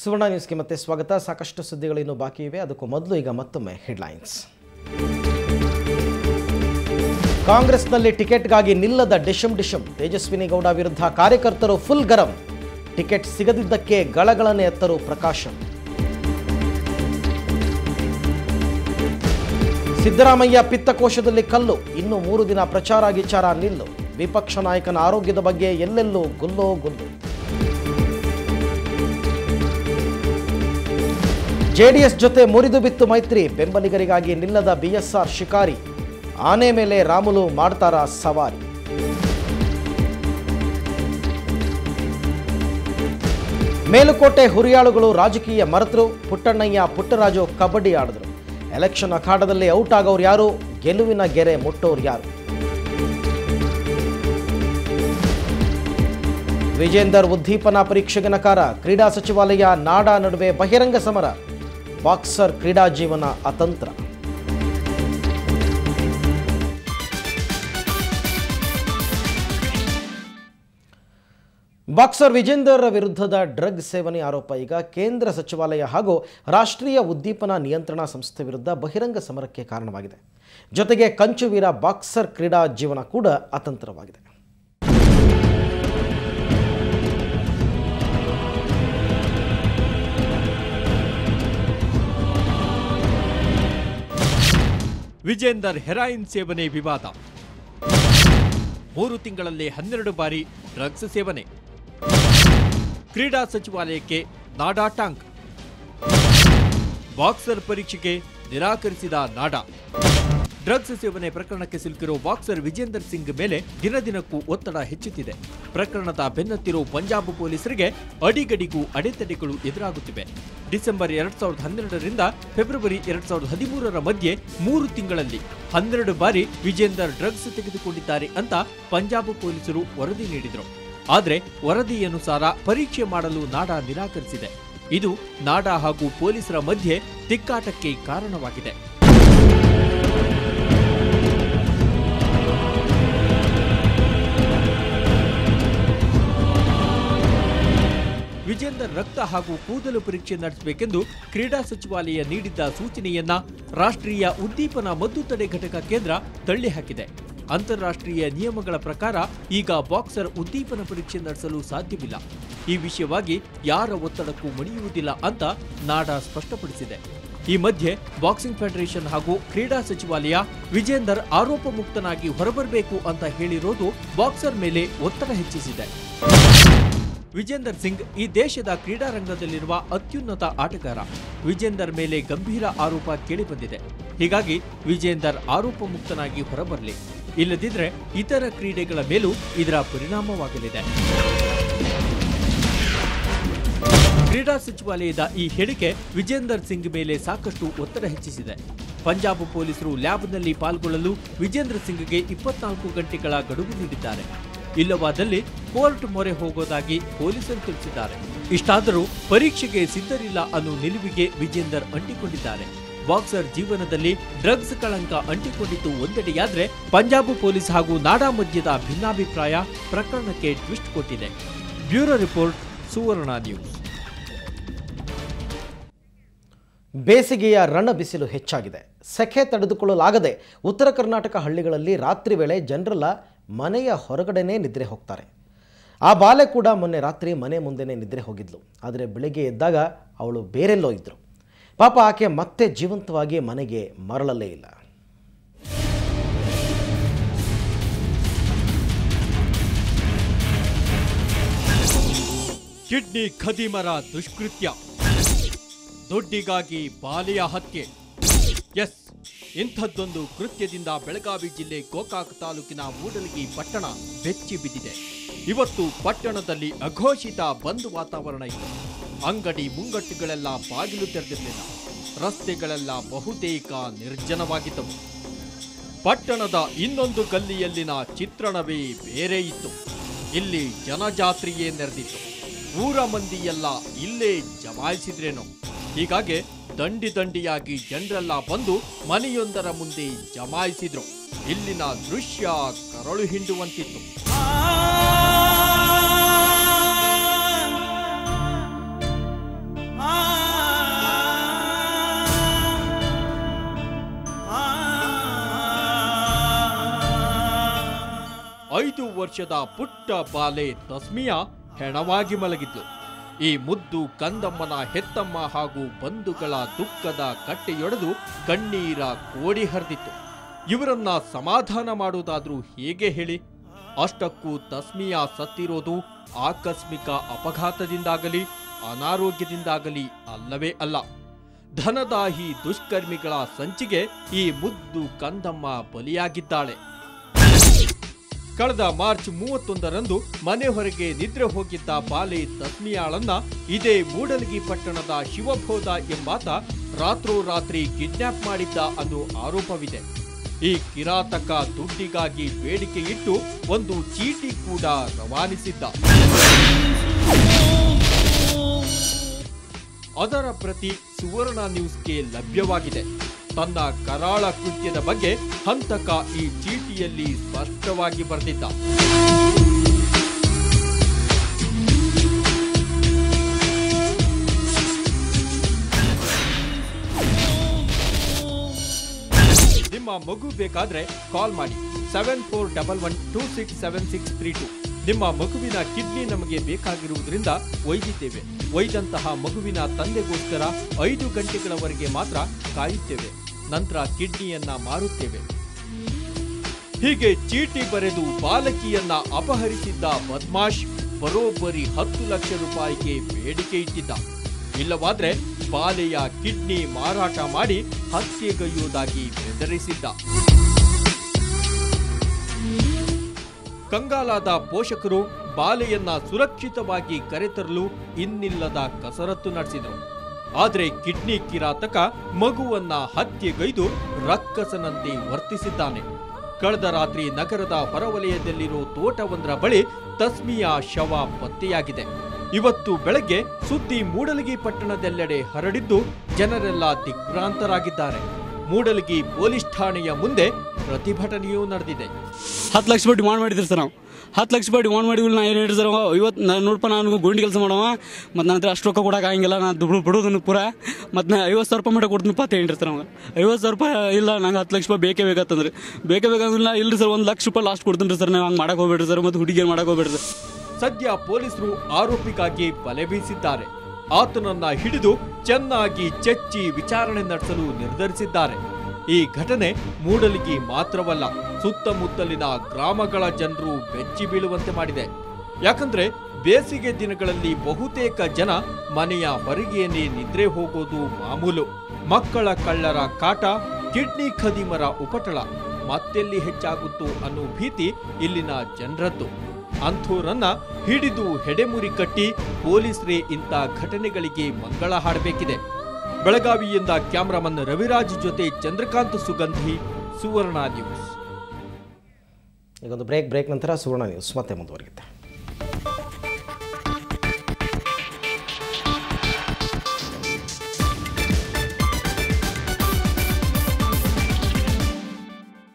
ಸುವರ್ಣ ನ್ಯೂಸ್ಗೆ ಮತ್ತೆ ಸ್ವಾಗತ. ಸಾಕಷ್ಟು ಸುದ್ದಿಗಳು ಇನ್ನೂ ಬಾಕಿ ಇವೆ. ಅದಕ್ಕೂ ಮೊದಲು ಈಗ ಮತ್ತೊಮ್ಮೆ ಹೆಡ್ಲೈನ್ಸ್. ಕಾಂಗ್ರೆಸ್ನಲ್ಲಿ ಟಿಕೆಟ್ಗಾಗಿ ನಿಲ್ಲದ ಡಿಶಮ್ ತೇಜಸ್ವಿನಿ ಗೌಡ ವಿರುದ್ಧ ಕಾರ್ಯಕರ್ತರು ಫುಲ್ ಗರಂ. ಟಿಕೆಟ್ ಸಿಗದಿದ್ದಕ್ಕೆ ಗಳಗಳನೆ ಎತ್ತರು ಪ್ರಕಾಶಂ. ಸಿದ್ದರಾಮಯ್ಯ ಪಿತ್ತಕೋಶದಲ್ಲಿ ಕಲ್ಲು, ಇನ್ನು 3 ದಿನ ಪ್ರಚಾರ ಗಿಚಾರ ನಿಲ್ಲು. ವಿಪಕ್ಷ ನಾಯಕನ ಆರೋಗ್ಯದ ಬಗ್ಗೆ ಎಲ್ಲೆಲ್ಲೂ ಗುಲ್ಲೋ ಗುಲ್ಲು. ಜೆಡಿಎಸ್ ಜೊತೆ ಮುರಿದು ಬಿತ್ತು ಮೈತ್ರಿ, ಬೆಂಬಲಿಗರಿಗಾಗಿ ನಿಲ್ಲದ ಬಿಎಸ್ಆರ್ ಶಿಕಾರಿ. ಆನೆ ಮೇಲೆ ರಾಮುಲು ಮಾಡ್ತಾರ ಸವಾರಿ. ಮೇಲುಕೋಟೆ ಹುರಿಯಾಳುಗಳು ರಾಜಕೀಯ ಮರೆತರು, ಪುಟ್ಟಣ್ಣಯ್ಯ ಪುಟ್ಟರಾಜು ಕಬಡ್ಡಿ ಆಡಿದ್ರು. ಎಲೆಕ್ಷನ್ ಅಖಾಡದಲ್ಲಿ ಔಟ್ ಆಗೋರು ಯಾರು, ಗೆಲುವಿನ ಗೆರೆ ಮುಟ್ಟೋರು ಯಾರು? ವಿಜೇಂದರ್ ಉದ್ದೀಪನ ಪರೀಕ್ಷೆಗೆ ನಕಾರ, ಕ್ರೀಡಾ ಸಚಿವಾಲಯ ನಾಡಾ ನಡುವೆ ಬಹಿರಂಗ ಸಮರ. ಬಾಕ್ಸರ್ ಕ್ರೀಡಾ ಜೀವನ ಅತಂತ್ರ. ಬಾಕ್ಸರ್ ವಿಜೇಂದರ್ ವಿರುದ್ಧದ ಡ್ರಗ್ ಸೇವನೆ ಆರೋಪ ಈಗ ಕೇಂದ್ರ ಸಚಿವಾಲಯ ಹಾಗೂ ರಾಷ್ಟ್ರೀಯ ಉದ್ದೀಪನ ನಿಯಂತ್ರಣ ಸಂಸ್ಥೆ ವಿರುದ್ಧ ಬಹಿರಂಗ ಸಮರಕ್ಕೆ ಕಾರಣವಾಗಿದೆ. ಜೊತೆಗೆ ಕಂಚುವೀರ ಬಾಕ್ಸರ್ ಕ್ರೀಡಾ ಜೀವನ ಕೂಡ ಅತಂತ್ರವಾಗಿದೆ. ವಿಜೇಂದರ್ ಹೆರಾಯಿನ್ ಸೇವನೆ ವಿವಾದ. 3 ತಿಂಗಳಲ್ಲಿ 12 ಬಾರಿ ಡ್ರಗ್ಸ್ ಸೇವನೆ. ಕ್ರೀಡಾ ಸಚಿವಾಲಯಕ್ಕೆ ನಾಡಾ ಟಾಂಗ್. ಬಾಕ್ಸರ್ ಪರೀಕ್ಷೆಗೆ ನಿರಾಕರಿಸಿದ ನಾಡಾ. ಡ್ರಗ್ಸ್ ಸೇವನೆ ಪ್ರಕರಣಕ್ಕೆ ಸಿಲುಕಿರೋ ಬಾಕ್ಸರ್ ವಿಜೇಂದರ್ ಸಿಂಗ್ ಮೇಲೆ ದಿನದಿನಕ್ಕೂ ಒತ್ತಡ ಹೆಚ್ಚುತ್ತಿದೆ. ಪ್ರಕರಣದ ಬೆನ್ನತ್ತಿರೋ ಪಂಜಾಬ್ ಪೊಲೀಸರಿಗೆ ಅಡಿಗಡಿಗೂ ಅಡೆತಡೆಗಳು ಎದುರಾಗುತ್ತಿವೆ. ಡಿಸೆಂಬರ್ 2012ರಿಂದ ಫೆಬ್ರವರಿ 2013ರ ಮಧ್ಯೆ 3 ತಿಂಗಳಲ್ಲಿ 12 ಬಾರಿ ವಿಜೇಂದರ್ ಡ್ರಗ್ಸ್ ತೆಗೆದುಕೊಂಡಿದ್ದಾರೆ ಅಂತ ಪಂಜಾಬ್ ಪೊಲೀಸರು ವರದಿ ನೀಡಿದರು. ಆದರೆ ವರದಿ ಅನುಸಾರ ಪರೀಕ್ಷೆ ಮಾಡಲು ನಾಡಾ ನಿರಾಕರಿಸಿದೆ. ಇದು ನಾಡಾ ಹಾಗೂ ಪೊಲೀಸರ ಮಧ್ಯೆ ತಿಕ್ಕಾಟಕ್ಕೆ ಕಾರಣವಾಗಿದೆ. ವಿಜೇಂದರ್ ರಕ್ತ ಹಾಗೂ ಕೂದಲು ಪರೀಕ್ಷೆ ನಡೆಸಬೇಕೆಂದು ಕ್ರೀಡಾ ಸಚಿವಾಲಯ ನೀಡಿದ್ದ ಸೂಚನೆಯನ್ನ ರಾಷ್ಟ್ರೀಯ ಉದ್ದೀಪನ ಮದ್ದು ತಡೆ ಘಟಕ ಕೇಂದ್ರ ತಳ್ಳಿಹಾಕಿದೆ. ಅಂತಾರಾಷ್ಟ್ರೀಯ ನಿಯಮಗಳ ಪ್ರಕಾರ ಈಗ ಬಾಕ್ಸರ್ ಉದ್ದೀಪನ ಪರೀಕ್ಷೆ ನಡೆಸಲು ಸಾಧ್ಯವಿಲ್ಲ. ಈ ವಿಷಯವಾಗಿ ಯಾರ ಒತ್ತಡಕ್ಕೂ ಮಣಿಯುವುದಿಲ್ಲ ಅಂತ ನಾಡಾ ಸ್ಪಷ್ಟಪಡಿಸಿದೆ. ಈ ಮಧ್ಯೆ ಬಾಕ್ಸಿಂಗ್ ಫೆಡರೇಷನ್ ಹಾಗೂ ಕ್ರೀಡಾ ಸಚಿವಾಲಯ ವಿಜೇಂದರ್ ಆರೋಪ ಮುಕ್ತನಾಗಿ ಹೊರಬರಬೇಕು ಅಂತ ಹೇಳಿರೋದು ಬಾಕ್ಸರ್ ಮೇಲೆ ಒತ್ತಡ ಹೆಚ್ಚಿಸಿದೆ. ವಿಜೇಂದರ್ ಸಿಂಗ್ ಈ ದೇಶದ ಕ್ರೀಡಾ ರಂಗದಲ್ಲಿರುವ ಅತ್ಯುನ್ನತ ಆಟಗಾರ. ವಿಜೇಂದರ್ ಮೇಲೆ ಗಂಭೀರ ಆರೋಪ ಕೇಳಿಬಂದಿದೆ. ಹೀಗಾಗಿ ವಿಜೇಂದರ್ ಆರೋಪ ಮುಕ್ತನಾಗಿ ಹೊರಬರಲಿ, ಇಲ್ಲದಿದ್ದರೆ ಇತರ ಕ್ರೀಡೆಗಳ ಮೇಲೂ ಇದರ ಪರಿಣಾಮವಾಗಲಿದೆ. ಕ್ರೀಡಾ ಸಚಿವಾಲಯದ ಈ ಹೇಳಿಕೆ ವಿಜೇಂದರ್ ಸಿಂಗ್ ಮೇಲೆ ಸಾಕಷ್ಟು ಒತ್ತಡ ಹೆಚ್ಚಿಸಿದೆ. ಪಂಜಾಬ್ ಪೊಲೀಸರು ಲ್ಯಾಬ್ನಲ್ಲಿ ಪಾಲ್ಗೊಳ್ಳಲು ವಿಜೇಂದರ್ ಸಿಂಗ್ಗೆ 24 ಗಂಟೆಗಳ ಗಡುವು ನೀಡಿದ್ದಾರೆ. ಇಲ್ಲವಾದಲ್ಲಿ ಕೋರ್ಟ್ ಮೊರೆ ಹೋಗೋದಾಗಿ ಪೊಲೀಸರು ತಿಳಿಸಿದ್ದಾರೆ. ಇಷ್ಟಾದರೂ ಪರೀಕ್ಷೆಗೆ ಸಿದ್ಧರಿಲ್ಲ ಅನ್ನೋ ನಿಲುವಿಗೆ ವಿಜೇಂದರ್ ಅಂಟಿಕೊಂಡಿದ್ದಾರೆ. ಬಾಕ್ಸರ್ ಜೀವನದಲ್ಲಿ ಡ್ರಗ್ಸ್ ಕಳಂಕ ಅಂಟಿಕೊಂಡಿದ್ದು ಒಂದೆಡೆಯಾದ್ರೆ ಪಂಜಾಬ್ ಪೊಲೀಸ್ ಹಾಗೂ ನಾಡಾ ಮಧ್ಯದ ಭಿನ್ನಾಭಿಪ್ರಾಯ ಪ್ರಕರಣಕ್ಕೆ ಟ್ವಿಸ್ಟ್ ಕೊಟ್ಟಿದೆ. ಬ್ಯೂರೋ ರಿಪೋರ್ಟ್, ಸುವರ್ಣ ನ್ಯೂಸ್. ಬೇಸಿಗೆಯ ರಣ ಬಿಸಿಲು ಹೆಚ್ಚಾಗಿದೆ. ಸೆಕೆ ತಡೆದುಕೊಳ್ಳಲಾಗದೆ ಉತ್ತರ ಕರ್ನಾಟಕ ಹಳ್ಳಿಗಳಲ್ಲಿ ರಾತ್ರಿ ವೇಳೆ ಜನರೆಲ್ಲ ಮನೆಯ ಹೊರಗಡೆನೇ ನಿದ್ರೆ ಹೋಗ್ತಾರೆ. ಆ ಬಾಲೆ ಕೂಡ ಮೊನ್ನೆ ರಾತ್ರಿ ಮನೆ ಮುಂದೆನೇ ನಿದ್ರೆ ಹೋಗಿದ್ಲು. ಆದರೆ ಬೆಳಿಗ್ಗೆ ಎದ್ದಾಗ ಅವಳು ಬೇರೆಲ್ಲೋ ಇದ್ದರು. ಪಾಪ ಆಕೆ ಮತ್ತೆ ಜೀವಂತವಾಗಿ ಮನೆಗೆ ಮರಳಲೇ ಇಲ್ಲ. ಕಿಡ್ನಿ ಖದೀಮರ ದುಷ್ಕೃತ್ಯ, ದುಡ್ಡಿಗಾಗಿ ಬಾಲೆಯ ಹತ್ಯೆ. ಎಸ್, ಇಂಥದ್ದೊಂದು ಕೃತ್ಯದಿಂದ ಬೆಳಗಾವಿ ಜಿಲ್ಲೆ ಗೋಕಾಕ್ ತಾಲೂಕಿನ ಮೂಡಲಗಿ ಪಟ್ಟಣ ಬೆಚ್ಚಿ ಬಿದ್ದಿದೆ. ಇವತ್ತು ಪಟ್ಟಣದಲ್ಲಿ ಅಘೋಷಿತ ಬಂದ್ ವಾತಾವರಣ ಇತ್ತು. ಅಂಗಡಿ ಮುಂಗಟ್ಟುಗಳೆಲ್ಲ ಬಾಗಿಲು ತೆರೆದಿರಲಿಲ್ಲ. ರಸ್ತೆಗಳೆಲ್ಲ ಬಹುತೇಕ ನಿರ್ಜನವಾಗಿದ್ದವು. ಪಟ್ಟಣದ ಇನ್ನೊಂದು ಗಲ್ಲಿಯಲ್ಲಿನ ಚಿತ್ರಣವೇ ಬೇರೆ ಇತ್ತು. ಇಲ್ಲಿ ಜನಜಾತ್ರೆಯೇ ನೆರೆದಿತ್ತು. ಊರ ಮಂದಿಯೆಲ್ಲ ಇಲ್ಲೇ ಜಮಾಯಿಸಿದ್ರೇನೋ. ಹೀಗಾಗಿ ದಂಡಿಯಾಗಿ ಜನರೆಲ್ಲ ಬಂದು ಮನೆಯೊಂದರ ಮುಂದೆ ಜಮಾಯಿಸಿದ್ರು. ಇಲ್ಲಿನ ದೃಶ್ಯ ಕರಳು ಹಿಂಡುವಂತಿತ್ತು. 5 ವರ್ಷದ ಪುಟ್ಟ ಬಾಲೆ ತಸ್ಮಿಯಾ ಹೆಣವಾಗಿ ಮಲಗಿದ್ಲು. ಈ ಮುದ್ದು ಕಂದಮ್ಮನ ಹೆತ್ತಮ್ಮ ಹಾಗೂ ಬಂಧುಗಳ ದುಃಖದ ಕಟ್ಟೆಯೊಡೆದು ಕಣ್ಣೀರ ಕೋಡಿ ಹರಿದಿತ್ತು. ಇವರನ್ನ ಸಮಾಧಾನ ಮಾಡುವುದಾದ್ರೂ ಹೇಗೆ ಹೇಳಿ? ಅಷ್ಟಕ್ಕೂ ತಸ್ಮಿಯಾ ಸತ್ತಿರೋದು ಆಕಸ್ಮಿಕ ಅಪಘಾತದಿಂದಾಗಲಿ ಅನಾರೋಗ್ಯದಿಂದಾಗಲಿ ಅಲ್ಲವೇ ಅಲ್ಲ. ಧನದಾಹಿ ದುಷ್ಕರ್ಮಿಗಳ ಸಂಚಿಗೆ ಈ ಮುದ್ದು ಕಂದಮ್ಮ ಬಲಿಯಾಗಿದ್ದಾಳೆ. ಕಳೆದ ಮಾರ್ಚ್ 31ರಂದು ಮನೆ ಹೊರಗೆ ನಿದ್ರೆ ಹೋಗಿದ್ದ ಬಾಲೆ ತಸ್ಮಿಯಾಳನ್ನ ಇದೇ ಮೂಡಲಗಿ ಪಟ್ಟಣದ ಶಿವಬೋಧ ಎಂಬಾತ ರಾತ್ರೋರಾತ್ರಿ ಕಿಡ್ನಾಪ್ ಮಾಡಿದ್ದ ಅನ್ನೋ ಆರೋಪವಿದೆ. ಈ ಕಿರಾತಕ ದುಡ್ಡಿಗಾಗಿ ಬೇಡಿಕೆ ಇಟ್ಟು ಒಂದು ಚೀಟಿ ಕೂಡ ರವಾನಿಸಿದ್ದ. ಅದರ ಪ್ರತಿ ಸುವರ್ಣ ನ್ಯೂಸ್ಗೆ ಲಭ್ಯವಾಗಿದೆ. ತನ್ನ ಕರಾಳ ಕೃತ್ಯದ ಬಗ್ಗೆ ಹಂತಕ ಈ ಚೀಟಿಯಲ್ಲಿ ಸ್ಪಷ್ಟವಾಗಿ ಬರೆದಿದ್ದ. ನಿಮ್ಮ ಮಗು ಬೇಕಾದ್ರೆ ಕಾಲ್ ಮಾಡಿ 7411267632. ನಿಮ್ಮ ಮಗುವಿನ ಕಿಡ್ನಿ ನಮಗೆ ಬೇಕಾಗಿರುವುದರಿಂದ ಒಯ್ದಿದ್ದೇವೆ. ಒಯ್ದಂತಹ ಮಗುವಿನ ತಂದೆಗೋಸ್ಕರ 5 ಗಂಟೆಗಳವರೆಗೆ ಮಾತ್ರ ಕಾಯುತ್ತೇವೆ. ನಂತರ ಕಿಡ್ನಿಯನ್ನ ಮಾರುತ್ತೇವೆ. ಹೀಗೆ ಚೀಟಿ ಬರೆದು ಬಾಲಕಿಯನ್ನ ಅಪಹರಿಸಿದ್ದ ಬದ್ಮಾಶ್ ಬರೋಬ್ಬರಿ 10 ಲಕ್ಷ ರೂಪಾಯಿಗೆ ಬೇಡಿಕೆ ಇಟ್ಟಿದ್ದ. ಇಲ್ಲವಾದ್ರೆ ಬಾಲೆಯ ಕಿಡ್ನಿ ಮಾರಾಟ ಮಾಡಿ ಹತ್ಯೆಗೈಯುವುದಾಗಿ ಬೆದರಿಸಿದ್ದ. ಕಂಗಾಲಾದ ಪೋಷಕರು ಬಾಲೆಯನ್ನ ಸುರಕ್ಷಿತವಾಗಿ ಕರೆತರಲು ಇನ್ನಿಲ್ಲದ ಕಸರತ್ತು ನಡೆಸಿದರು. ಆದರೆ ಕಿಡ್ನಿ ಕಿರಾತಕ ಮಗುವನ್ನ ಹತ್ಯೆಗೈದು ರಕ್ಕಸನಂತೆ ವರ್ತಿಸಿದ್ದಾನೆ. ಕಳೆದ ರಾತ್ರಿ ನಗರದ ಹೊರವಲಯದಲ್ಲಿರೋ ತೋಟವೊಂದರ ಬಳಿ ತಸ್ಮಿಯಾ ಶವ ಪತ್ತೆಯಾಗಿದೆ. ಇವತ್ತು ಬೆಳಗ್ಗೆ ಸುದ್ದಿ ಮೂಡಲಗಿ ಪಟ್ಟಣದೆಲ್ಲೆಡೆ ಹರಡಿದ್ದು ಜನರೆಲ್ಲ ದಿಗ್ಭ್ರಾಂತರಾಗಿದ್ದಾರೆ. ಮೂಡಲಗಿ ಪೊಲೀಸ್ ಠಾಣೆಯ ಮುಂದೆ ಪ್ರತಿಭಟನೆಯೂ ನಡೆದಿದೆ. 10 ಲಕ್ಷ ರೂಪಾಯಿ ಡಿಮಾಂಡ್ ಮಾಡಿದ್ರಿ ಸರ್. ನಾವು 10 ಲಕ್ಷ ರೂಪಾಯಿ ಡಿಮಾಂಡ್ ಮಾಡಿದ್ವಿ. ನಾ ಏನು ಹೇಳಿರಿ ಸರ್, 50 ನೋಡಪ್ಪ ನಾನು ಗುಂಡಿ ಕೆಲಸ ಮಾಡವ ಮತ್ತು ನನ್ನ ಹತ್ರ ಅಷ್ಟು ರೊಕ್ಕ ಕೊಡೋಕೆ ಆಗಂಗಿಲ್ಲ, ನಾನು ಬಿಡೋದನ್ನು ಪೂರ ಮತ್ತು 50,000 ರೂಪಾಯಿ ಮಟ್ಟ ಕೊಡ್ತೀನಿ ಅಂತ ಹೇಳಿರಿ ಸರ್. ಅವಾಗ 50,000 ರೂಪಾಯಿ ಇಲ್ಲ, ನಂಗೆ 10 ಲಕ್ಷ ರೂಪಾಯಿ ಬೇಕೇ ಬೇಕಂತಂದ್ರೆ ಬೇಕಂದ್ರೆ ಇಲ್ಲರಿ ಸರ್, 1 ಲಕ್ಷ ರೂಪಾಯಿ ಲಾಸ್ಟ್ ಕೊಡ್ತೀನಿ ರೀ ಸರ್. ನೀವು ಹಂಗೆ ಮಾಡಕ್ಕೆ ಹೋಗ್ಬೇಡ್ರಿ ಸರ್, ಮತ್ತು ಹುಡುಗಿಯನ್ನು ಮಾಡಕ್ಕೆ ಹೋಗ್ಬೇಡ್ರಿ ಸರ್. ಸದ್ಯ ಪೊಲೀಸರು ಆರೋಪಿಗಾಗಿ ಬಲೆ ಬೀಸಿದ್ದಾರೆ. ಆತನನ್ನ ಹಿಡಿದು ಚೆನ್ನಾಗಿ ಚೆಚ್ಚಿ ವಿಚಾರಣೆ ನಡೆಸಲು ನಿರ್ಧರಿಸಿದ್ದಾರೆ. ಈ ಘಟನೆ ಮೂಡಲಗಿ ಮಾತ್ರವಲ್ಲ, ಸುತ್ತಮುತ್ತಲಿನ ಗ್ರಾಮಗಳ ಜನರು ಬೆಚ್ಚಿ ಬೀಳುವಂತೆ ಮಾಡಿದೆ. ಯಾಕಂದ್ರೆ ಬೇಸಿಗೆ ದಿನಗಳಲ್ಲಿ ಬಹುತೇಕ ಜನ ಮನೆಯ ಹೊರಗೆಯೇ ನಿದ್ರೆ ಹೋಗೋದು ಮಾಮೂಲು. ಮಕ್ಕಳ ಕಳ್ಳರ ಕಾಟ, ಕಿಡ್ನಿ ಖದೀಮರ ಉಪಟಳ ಮತ್ತೆಲ್ಲಿ ಹೆಚ್ಚಾಗುತ್ತೋ ಅನ್ನೋ ಭೀತಿ ಇಲ್ಲಿನ ಜನರದ್ದು. ಅಂಥೋರನ್ನ ಹಿಡಿದು ಹೆಡೆಮುರಿ ಕಟ್ಟಿ ಪೊಲೀಸರೇ ಇಂಥ ಘಟನೆಗಳಿಗೆ ಮಂಗಳ ಹಾಡಬೇಕಿದೆ. ಬೆಳಗಾವಿಯಿಂದ ಕ್ಯಾಮರಾಮನ್ ರವಿರಾಜ್ ಜೊತೆ ಚಂದ್ರಕಾಂತ್ ಸುಗಂಧಿ, ಸುವರ್ಣ ನ್ಯೂಸ್. ಈಗೊಂದು ಬ್ರೇಕ್ ನಂತರ ಸುವರ್ಣ ನ್ಯೂಸ್ ಮತ್ತೆ ಮುಂದುವರಿಯುತ್ತೆ.